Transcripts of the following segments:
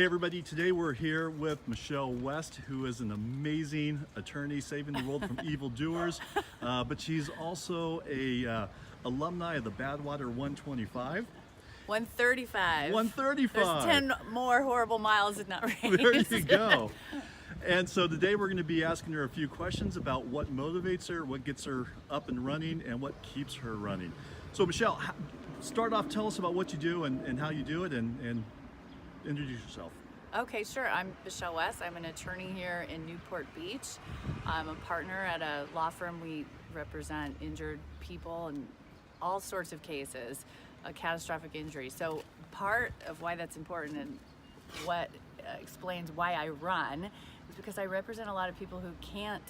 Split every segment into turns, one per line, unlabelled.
Hey everybody, today we're here with Michelle West, who is an amazing attorney saving the world from evildoers, but she's also a alumni of the BadWater 125.
135.
135.
There's 10 more horrible miles it not raised.
There you go. And so today we're going to be asking her a few questions about what motivates her, what gets her up and running, and what keeps her running. So Michelle, start off, tell us about what you do and how you do it, and introduce yourself.
Okay, sure. I'm Michelle West. I'm an attorney here in Newport Beach. I'm a partner at a law firm. We represent injured people in all sorts of cases, a catastrophic injury. So part of why that's important and what explains why I run is because I represent a lot of people who can't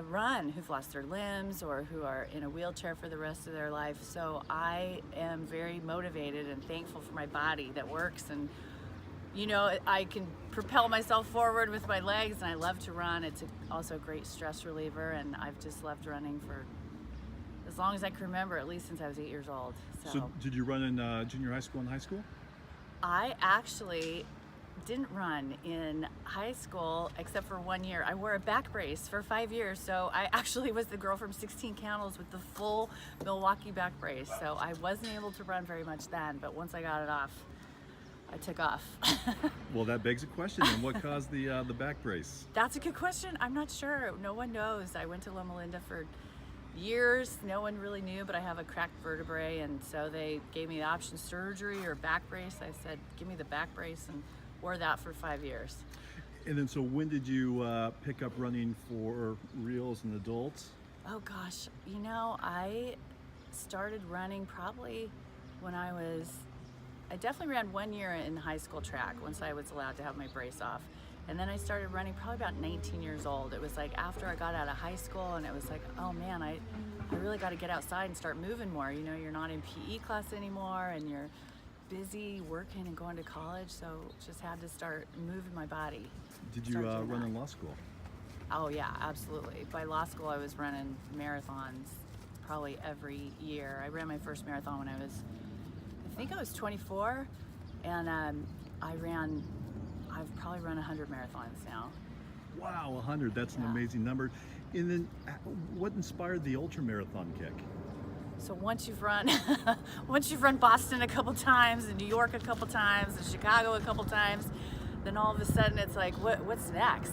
run, who've lost their limbs or who are in a wheelchair for the rest of their life. So I am very motivated and thankful for my body that works, and you know, I can propel myself forward with my legs, and I love to run. It's also a great stress reliever, and I've just loved running for as long as I can remember, at least since I was 8 years old.
So did you run in junior high school and high school?
I actually didn't run in high school except for 1 year. I wore a back brace for 5 years, so I actually was the girl from 16 Candles with the full Milwaukee back brace. So I wasn't able to run very much then, but once I got it off, I took off.
Well, that begs a question, and what caused the back brace?
That's a good question. I'm not sure. No one knows. I went to Loma Linda for years. No one really knew, but I have a cracked vertebrae, and so they gave me the option surgery or back brace. I said, give me the back brace, and wore that for 5 years.
And then, so when did you pick up running for real as an adult?
Oh gosh, you know, I started running probably when I definitely ran 1 year in high school track once I was allowed to have my brace off. And then I started running probably about 19 years old. It was like after I got out of high school, and it was like, oh man, I really got to get outside and start moving more. You know, you're not in PE class anymore, and you're busy working and going to college, so just had to start moving my body.
Did you run in law school?
Oh yeah, absolutely. By law school, I was running marathons probably every year. I ran my first marathon when I think I was 24, and I've probably run 100 marathons now.
Wow, 100, that's an amazing number. And then what inspired the ultra marathon kick?
So once you've run Boston a couple times, and New York a couple times, and Chicago a couple times, then all of a sudden it's like, what's next?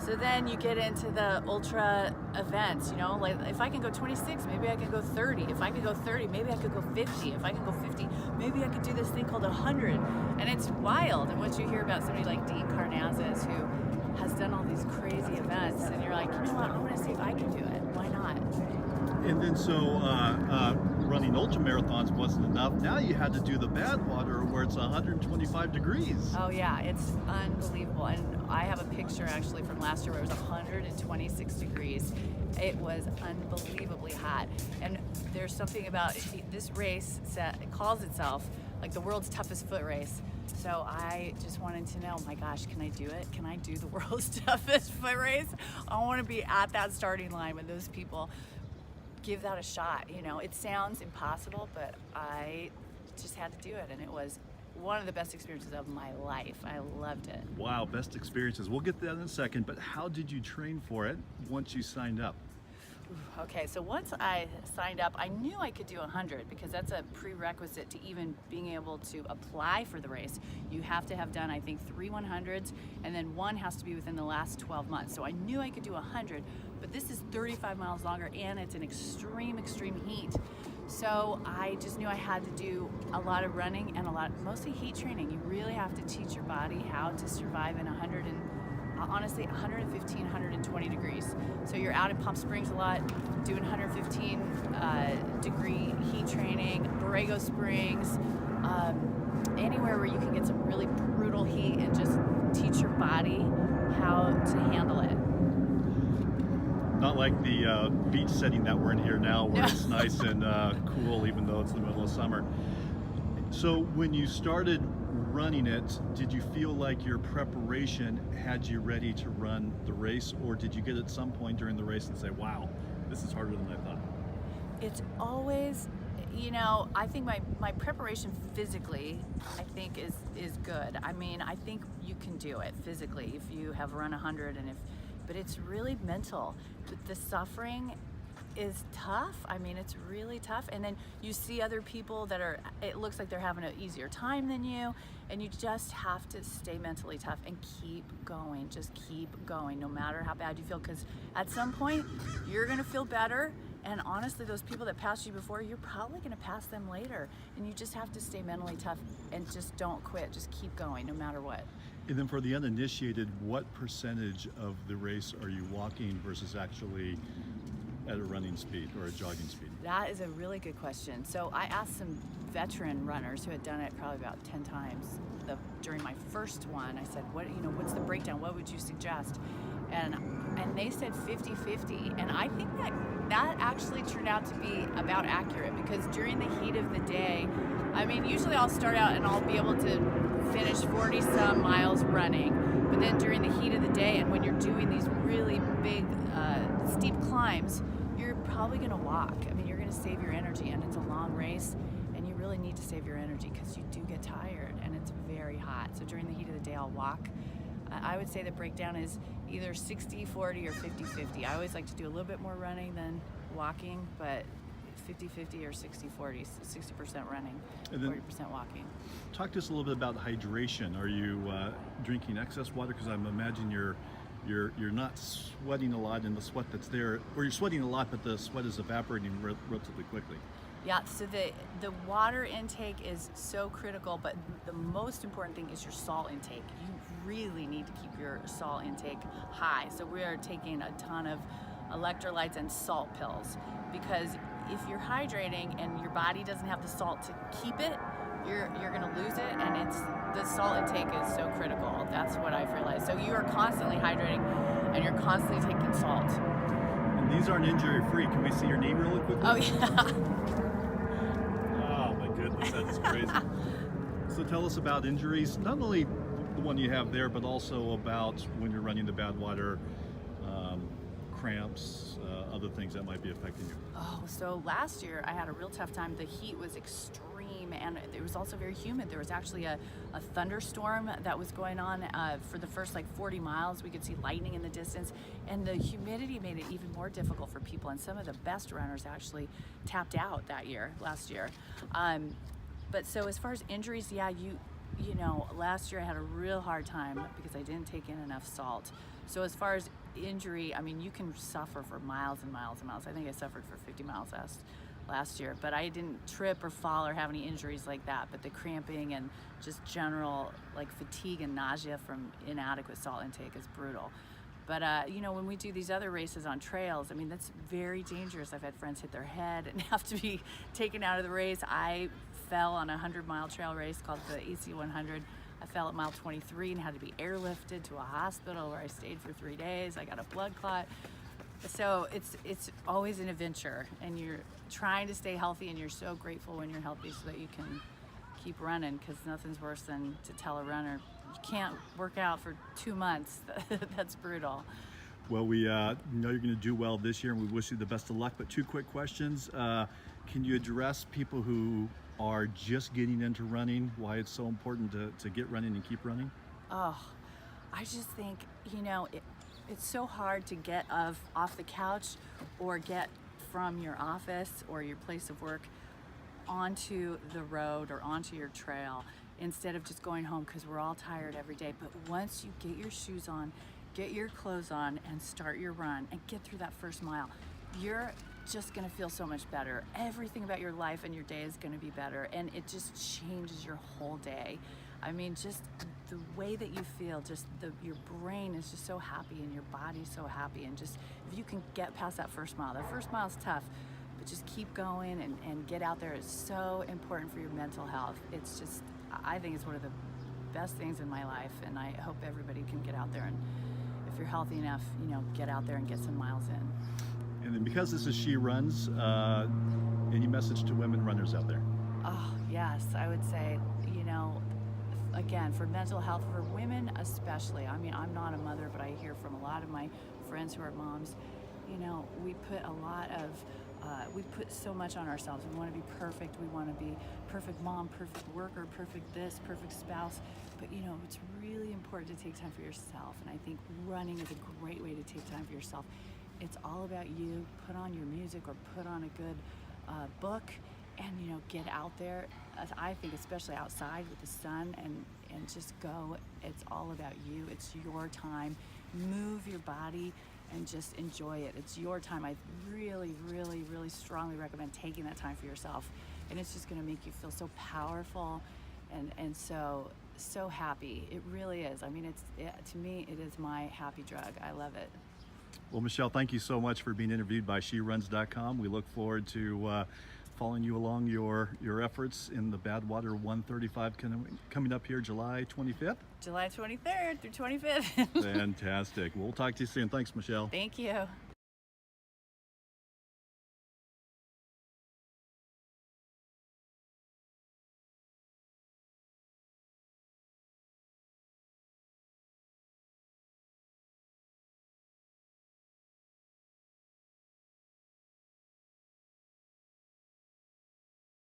So then you get into the ultra events, you know, like if I can go 26, maybe I can go 30. If I could go 30, maybe I could go 50. If I can go 50, maybe I could do this thing called 100. And it's wild. And once you hear about somebody like Dean Karnazes, who has done all these crazy events, and you're like, you know what, I want to see if I can do it. Why not?
And then so running ultra marathons wasn't enough. Now you had to do the BadWater, where it's 125 degrees.
Oh yeah, it's unbelievable. And I have a picture actually from last year where it was 126 degrees. It was unbelievably hot. And there's something about this race it calls itself like the world's toughest foot race. So I just wanted to know, my gosh, can I do it? Can I do the world's toughest foot race? I want to be at that starting line when those people give that a shot. You know, it sounds impossible, but I just had to do it, and it was one of the best experiences of my life. I loved it.
Wow, best experiences. We'll get to that in a second, but how did you train for it once you signed up?
Okay, so once I signed up, I knew I could do 100 because that's a prerequisite to even being able to apply for the race. You have to have done, I think, 3 100s, and then one has to be within the last 12 months. So I knew I could do 100, but this is 35 miles longer, and it's an extreme heat. So I just knew I had to do a lot of running and mostly heat training. You really have to teach your body how to survive in 115, 120 degrees. So you're out in Palm Springs a lot, doing 115 degree heat training, Borrego Springs, anywhere where you can get some really brutal heat and just teach your body how to handle it.
Not like the beach setting that we're in here now, where it's nice and cool, even though it's the middle of summer. So when you started running it, did you feel like your preparation had you ready to run the race, or did you get at some point during the race and say, wow, this is harder than I thought?
It's always, I think my preparation physically, I think is good. I mean, I think you can do it physically if you have run 100, but it's really mental. The suffering is tough. I mean, it's really tough. And then you see other people it looks like they're having an easier time than you, and you just have to stay mentally tough and keep going. Just keep going, no matter how bad you feel, because at some point you're gonna feel better. And honestly, those people that passed you before, you're probably gonna pass them later. And you just have to stay mentally tough and just don't quit. Just keep going, no matter what.
And then for the uninitiated, what percentage of the race are you walking versus actually at a running speed or a jogging speed?
That is a really good question. So I asked some veteran runners who had done it probably about 10 times during my first one. I said, what's the breakdown? What would you suggest? And they said 50-50. And I think that actually turned out to be about accurate, because during the heat of the day, I mean, usually I'll start out and I'll be able to finish 40 some miles running. But then during the heat of the day, and when you're doing these really big, steep climbs, you're probably gonna walk. I mean, you're gonna save your energy, and it's a long race, and you really need to save your energy because you do get tired and it's very hot. So during the heat of the day, I'll walk. I would say the breakdown is either 60-40 or 50-50. I always like to do a little bit more running than walking, but 50-50 or 60-40, 60% running, 40% walking.
Talk to us a little bit about hydration. Are you drinking excess water? Because I'm imagining you're not sweating a lot, and the sweat that's there, or you're sweating a lot, but the sweat is evaporating relatively quickly.
Yeah, so the water intake is so critical, but the most important thing is your salt intake. You really need to keep your salt intake high. So we are taking a ton of electrolytes and salt pills, because if you're hydrating and your body doesn't have the salt to keep it, you're gonna lose it, and the salt intake is so critical. That's what I've realized. So you are constantly hydrating and you're constantly taking salt.
And these aren't injury free. Can we see your knee really quickly?
Oh yeah.
Oh my goodness, that's crazy. So tell us about injuries, not only the one you have there, but also about when you're running the BadWater, cramps, other things that might be affecting you.
Oh, so last year I had a real tough time. The heat was extreme, and it was also very humid. There was actually a thunderstorm that was going on for the first 40 miles. We could see lightning in the distance, and the humidity made it even more difficult for people. And some of the best runners actually tapped out last year. But so as far as injuries, yeah, last year I had a real hard time because I didn't take in enough salt. So as far as injury, I mean, you can suffer for miles and miles and miles. I think I suffered for 50 miles last year, but I didn't trip or fall or have any injuries like that. But the cramping and just general fatigue and nausea from inadequate salt intake is brutal. But when we do these other races on trails, I mean, that's very dangerous. I've had friends hit their head and have to be taken out of the race. I fell on a 100-mile trail race called the AC 100. I fell at mile 23 and had to be airlifted to a hospital where I stayed for 3 days. I got a blood clot. So it's always an adventure, and you're trying to stay healthy, and you're so grateful when you're healthy so that you can keep running, because nothing's worse than to tell a runner you can't work out for 2 months. That's brutal.
Well, we know you're going to do well this year, and we wish you the best of luck. But 2 quick questions. Can you address people who are just getting into running, why it's so important to get running and keep running?
Oh, I just think, it's so hard to get off the couch or get from your office or your place of work onto the road or onto your trail instead of just going home, because we're all tired every day. But once you get your shoes on, get your clothes on, and start your run and get through that first mile, you're just gonna feel so much better. Everything about your life and your day is gonna be better, and it just changes your whole day. I mean, just the way that you feel, your brain is just so happy and your body's so happy, and just if you can get past that first mile is tough, but just keep going and get out there. It's so important for your mental health. It's just, I think it's one of the best things in my life, and I hope everybody can get out there, and if you're healthy enough, get out there and get some miles in.
And then, because this is She Runs, any message to women runners out there?
Oh, yes, I would say, again, for mental health, for women especially. I mean, I'm not a mother, but I hear from a lot of my friends who are moms, we put a lot of we put so much on ourselves. We want to be perfect. We want to be perfect mom, perfect worker, perfect this, perfect spouse. But you know, it's really important to take time for yourself. And I think running is a great way to take time for yourself. It's all about you. Put on your music or put on a good book, and you know, get out there. I think especially outside with the sun, and just go. It's all about you. It's your time. Move your body and just enjoy it. It's your time. I really, really, really strongly recommend taking that time for yourself. And it's just gonna make you feel so powerful and so happy. It really is. I mean, to me, it is my happy drug. I love it.
Well, Michelle, thank you so much for being interviewed by SheRuns.com. We look forward to following you along your efforts in the BadWater 135 coming up here July 25th.
July 23rd through 25th.
Fantastic. We'll talk to you soon. Thanks, Michelle.
Thank you.